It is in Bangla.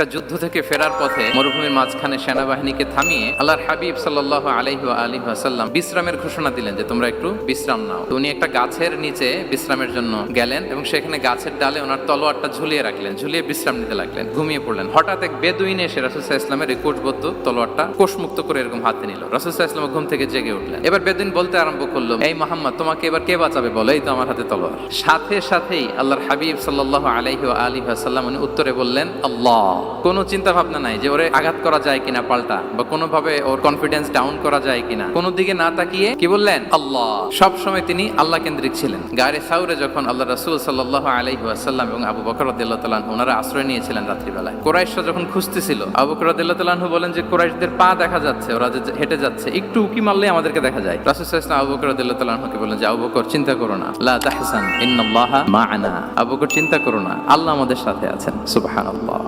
একটা যুদ্ধ থেকে ফেরার পথে মরুভূমির মাঝখানে সেনাবাহিনীকে থামিয়ে আল্লাহর হাবিব সাল্লাল্লাহু আলাইহি ওয়া আলিহি ওয়াসাল্লাম বিশ্রামের ঘোষণা দিলেন যে তোমরা একটু বিশ্রাম নাও। তো উনি একটা গাছের নিচে বিশ্রামের জন্য গেলেন এবং সেখানে গাছের ডালে ওনার তলোয়ারটা ঝুলিয়ে রাখলেন, ঝুলিয়ে বিশ্রাম নিতে লাগলেন, ঘুমিয়ে পড়লেন। হঠাৎ এক বেদুইন এসে রাসূল সাল্লাল্লাহু আলাইহি ওয়াসাল্লামের এই কোষবদ্ধ তলোয়ারটা কোষমুক্ত করে এরকম হাতে নিল। রাসূল সাল্লাল্লাহু আলাইহি ওয়াসাল্লাম ঘুম থেকে জেগে উঠলেন। এবার বেদুইন বলতে আরম্ভ করলো, এই মুহাম্মদ, তোমাকে এবার কে বাঁচাবে বলো, এই তো আমার হাতে তলোয়ার। সাথে সাথেই আল্লাহর হাবিব সাল্লাল্লাহু আলাইহি ওয়া আলিহি ওয়াসাল্লাম উনি উত্তরে বললেন আল্লাহ। কোনো চিন্তা ভাবনা নাই যে ওরে আঘাত করা যায় কিনা পাল্টা, বা কোনোভাবে ওর কনফিডেন্স ডাউন করা যায় কিনা, কোনো দিকে না তাকিয়ে কি বললেন? আল্লাহ। সব সময় তিনি আল্লাহ কেন্দ্রিক ছিলেন। গায়রে সাউরে যখন আল্লাহ রাসূল সাল্লাল্লাহু আলাইহি ওয়াসাল্লাম এবং আবু বকর রাদিয়াল্লাহু তাআলা আনহু ওনারা আশ্রয় নিয়েছিলেন রাত্রিবেলায়, কুরাইশরা যখন খুঁজতেছিল, আবু বকর রাদিয়াল্লাহু তাআলা আনহু বলেন যে কুরাইশদের পা দেখা যাচ্ছে, ওরা যে হেঁটে যাচ্ছে, একটু উকি মারলে আমাদেরকে দেখা যায়। রাসূল সাল্লাল্লাহু আলাইহি ওয়াসাল্লাম আবু বকর রাদিয়াল্লাহু তাআলা আনহুকে বলেন যে আবু বকর, চিন্তা করো না, লা তাহজান ইন্নাল্লাহা মা'ানা। আবু বকর, চিন্তা করো না, আল্লাহ আমাদের সাথে আছেন। সুবহানাল্লাহ।